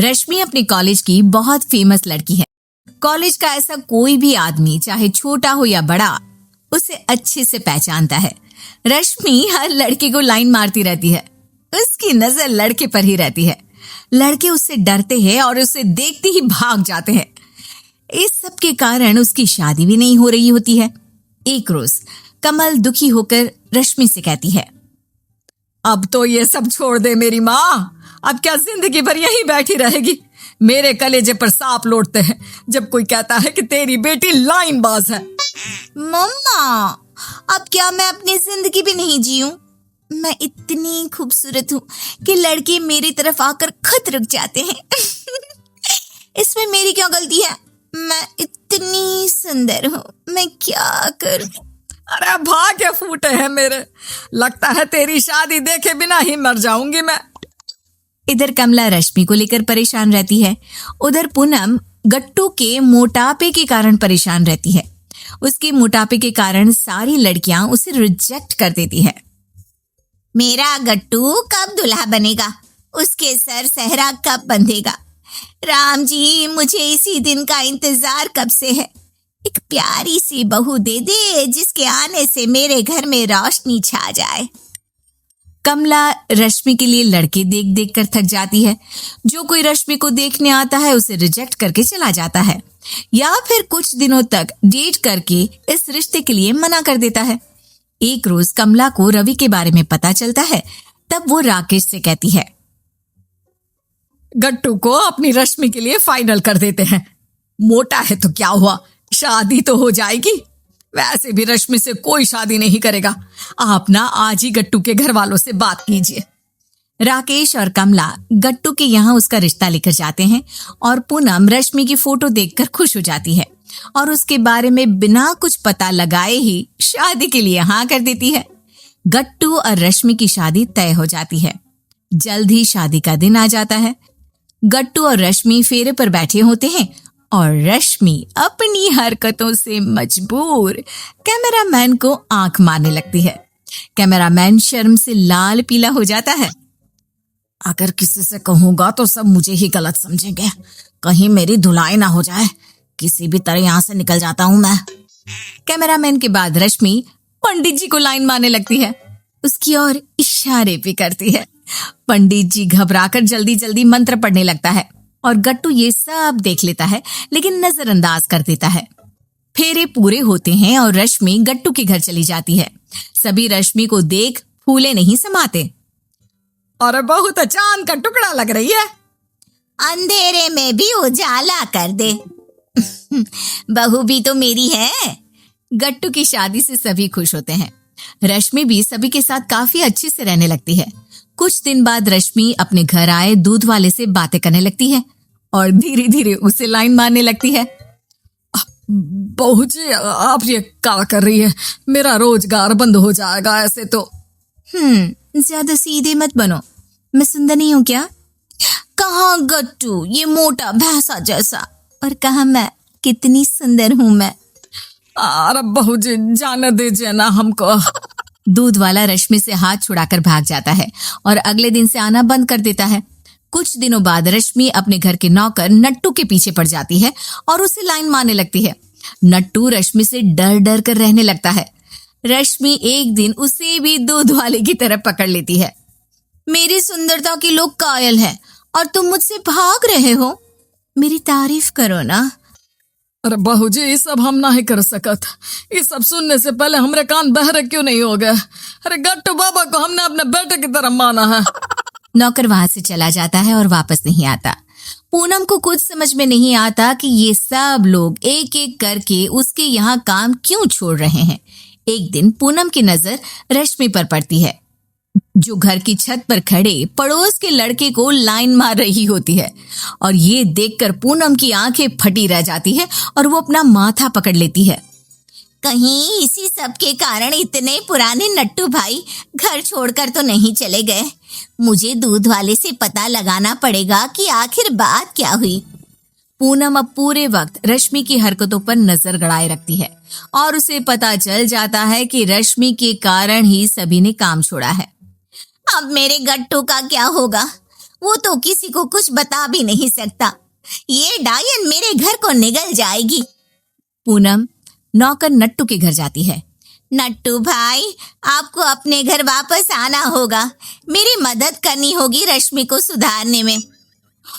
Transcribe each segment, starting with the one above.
रश्मि अपने कॉलेज की बहुत फेमस लड़की है। कॉलेज का ऐसा कोई भी आदमी, चाहे छोटा हो या बड़ा, उसे अच्छे से पहचानता है। रश्मि हर लड़के को लाइन मारती रहती है। उसकी नजर लड़के पर ही रहती है। लड़के उससे डरते हैं और उसे देखते ही भाग जाते हैं। इस सब के कारण उसकी शादी भी नहीं हो रही होती है। एक रोज कमल दुखी होकर रश्मि से कहती है, अब तो ये सब छोड़ दे मेरी माँ। अब क्या जिंदगी भर यहीं बैठी रहेगी? मेरे कलेजे पर सांप लौटते हैं जब कोई कहता है कि तेरी बेटी लाइन बाज है। मम्मा, अब क्या मैं अपनी जिंदगी भी नहीं जीऊं? मैं इतनी खूबसूरत हूँ कि लड़के मेरी तरफ आकर खुद रुक जाते हैं। इसमें मेरी क्या गलती है? मैं इतनी सुंदर हूँ, मैं क्या करूं? अरे भाग्य फूटे हैं मेरे। लगता है तेरी शादी देखे बिना ही मर जाऊंगी मैं। इधर कमला रश्मि को लेकर परेशान रहती है। उधर पूनम गट्टू के मोटापे के कारण परेशान रहती है। उसके मोटापे के कारण सारी लड़कियां उसे रिजेक्ट कर देती है। मेरा गट्टू कब दूल्हा बनेगा? उसके सर सहरा कब बंधेगा? राम जी, मुझे इसी दिन का इंतजार कब से है। एक प्यारी सी बहू दे दे जिसके आने से मेरे घर में रोशनी छा जाए। कमला रश्मि के लिए लड़के देख देख कर थक जाती है। जो कोई रश्मि को देखने आता है उसे रिजेक्ट करके चला जाता है, या फिर कुछ दिनों तक डेट करके इस रिश्ते के लिए मना कर देता है। एक रोज कमला को रवि के बारे में पता चलता है। तब वो राकेश से कहती है, गट्टू को अपनी रश्मि के लिए फाइनल कर देते हैं। मोटा है तो क्या हुआ, शादी तो हो जाएगी। वैसे भी रश्मि से कोई शादी नहीं करेगा। आप ना आज ही गट्टू के घर वालों से बात कीजिए। राकेश और कमला गट्टू के यहाँ उसका रिश्ता लेकर जाते हैं और पूनम रश्मि की फोटो देखकर खुश हो जाती है और उसके बारे में बिना कुछ पता लगाए ही शादी के लिए हाँ कर देती है। गट्टू और रश्मि की शादी तय हो जाती है। जल्द ही शादी का दिन आ जाता है। गट्टू और रश्मि फेरे पर बैठे होते हैं और रश्मि अपनी हरकतों से मजबूर कैमरामैन को आंख मारने लगती है। कैमरामैन शर्म से लाल पीला हो जाता है। अगर किसी से कहूंगा तो सब मुझे ही गलत समझेंगे। कहीं मेरी धुलाई ना हो जाए। किसी भी तरह यहाँ से निकल जाता हूँ मैं। कैमरामैन के बाद रश्मि पंडित जी को लाइन मारने लगती है। उसकी ओर इशारे भी करती है। पंडित जी घबराकर जल्दी जल्दी मंत्र पढ़ने लगता है और गट्टू ये सब देख लेता है, लेकिन नजरअंदाज कर देता है। फेरे पूरे होते हैं और रश्मि गट्टू के घर चली जाती है। सभी रश्मि को देख फूले नहीं समाते। और बहुत चांद का टुकड़ा लग रही है। अंधेरे में भी उजाला कर दे। बहू भी तो मेरी है। गट्टू की शादी से सभी खुश होते हैं। रश्मि भी सभी के साथ काफी अच्छे से रहने लगती है। कुछ दिन बाद रश्मि अपने घर आए दूध वाले से बातें करने लगती है और धीरे धीरे उसे लाइन मारने लगती है। बहू जी, आप ये क्या कर रही है? मेरा रोजगार बंद हो जाएगा ऐसे तो। ज्यादा सीधे मत बनो। मैं सुंदर नहीं हूँ क्या? कहाँ गट्टू ये मोटा भैंसा जैसा, और कहाँ मैं कितनी सुंदर हूँ मैं। अरे बहू जी, जाने दीजिए ना हमको। दूध वाला रश्मि से हाथ छुड़ाकर भाग जाता है और अगले दिन से आना बंद कर देता है। कुछ दिनों बाद रश्मि अपने घर के नौकर नट्टू के पीछे पड़ जाती है और उसे लाइन मारने लगती है। नट्टू रश्मि से डर डर कर रहने लगता है। रश्मि एक दिन उसे भी दूध वाले की तरफ पकड़ लेती है। मेरी सुंदरता के लोग कायल हैं और तुम मुझसे भाग रहे हो। मेरी तारीफ करो ना। अरे बहू जी, ये सब हम नहीं कर सकत। ये सब सुनने से पहले हमारे कान बहरे क्यों नहीं हो गए? अरे गट्टू बाबा को हमने अपने बेटे की तरह माना है। नौकर वहां से चला जाता है और वापस नहीं आता। पूनम को कुछ समझ में नहीं आता कि ये सब लोग एक एक करके उसके यहाँ काम क्यों छोड़ रहे हैं। एक दिन पूनम की नजर रश्मि पर पड़ती है, जो घर की छत पर खड़े पड़ोस के लड़के को लाइन मार रही होती है। और ये देखकर पूनम की आंखें फटी रह जाती है और वो अपना माथा पकड़ लेती है। कहीं इसी सब के कारण इतने पुराने नट्टू भाई घर छोड़कर तो नहीं चले गए। मुझे दूध वाले से पता लगाना पड़ेगा कि आखिर बात क्या हुई। पूनम अब पूरे वक्त रश्मि की हरकतों पर नजर गड़ाए रखती है और उसे पता चल जाता है कि रश्मि के कारण ही सभी ने काम छोड़ा है। अब मेरे गट्टू का क्या होगा? वो तो किसी को कुछ बता भी नहीं सकता। ये डायन मेरे घर को निगल जाएगी। पूनम नौकर नट्टू के घर जाती है। नट्टू भाई, आपको अपने घर वापस आना होगा। मेरी मदद करनी होगी रश्मि को सुधारने में।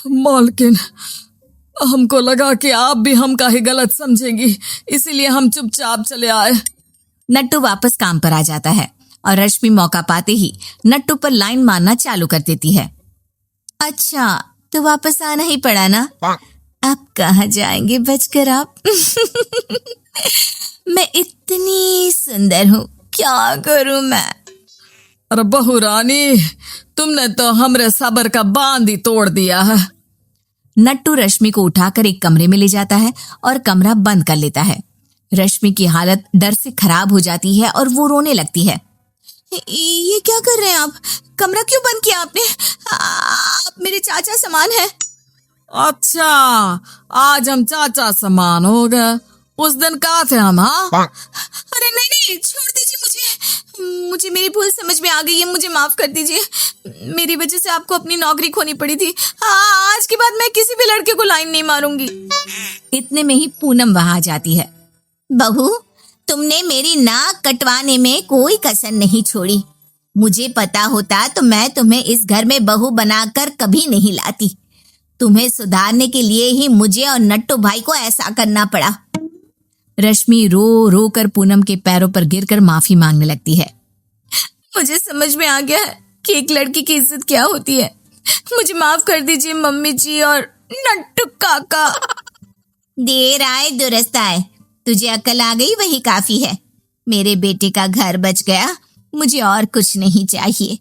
मालकिन, हमको लगा कि आप भी हम काहे गलत समझेंगी, इसीलिए हम चुपचाप चले आए। नट्टू वापस काम पर आ जाता है और रश्मि मौका पाते ही नट्टू पर लाइन मारना चालू कर देती है। अच्छा, तो वापस आना ही पड़ा ना? अब कहाँ जाएंगे बचकर आप? मैं इतनी सुंदर हूँ, क्या करूँ मैं? अरे बहू रानी, तुमने तो हमरे सब्र का बांध ही तोड़ दिया है। नट्टू रश्मि को उठाकर एक कमरे में ले जाता है और कमरा बंद कर लेता है। रश्मि की हालत डर से खराब हो जाती है और वो रोने लगती है। ये क्या कर रहे हैं आप? कमरा क्यों बंद किया आपने? आप मेरे चाचा समान है। अच्छा, आज हम चाचा समान हो गए। उस दिन कहा थे हम? हाँ, अरे नहीं नहीं, छोड़ दीजिए मुझे मेरी भूल समझ में आ गई है। मुझे माफ कर दीजिए। मेरी वजह से आपको अपनी नौकरी खोनी पड़ी थी। आज के बाद मैं किसी भी लड़के को लाइन नहीं मारूंगी। इतने में ही पूनम वहां आ जाती है। बहू, तुमने मेरी नाक कटवाने में कोई कसर नहीं छोड़ी। मुझे पता होता तो मैं तुम्हें इस घर में बहू बनाकर कभी नहीं लाती। तुम्हें सुधारने के लिए ही मुझे और नट्टू भाई को ऐसा करना पड़ा। रश्मि रो रो कर पूनम के पैरों पर गिरकर माफी मांगने लगती है। मुझे समझ में आ गया है कि एक लड़की की इज्जत क्या होती है। मुझे माफ कर दीजिए मम्मी जी और नट्टू काका। देर आए दुरुस्त आए। तुझे अकल आ गई वही काफी है। मेरे बेटे का घर बच गया, मुझे और कुछ नहीं चाहिए।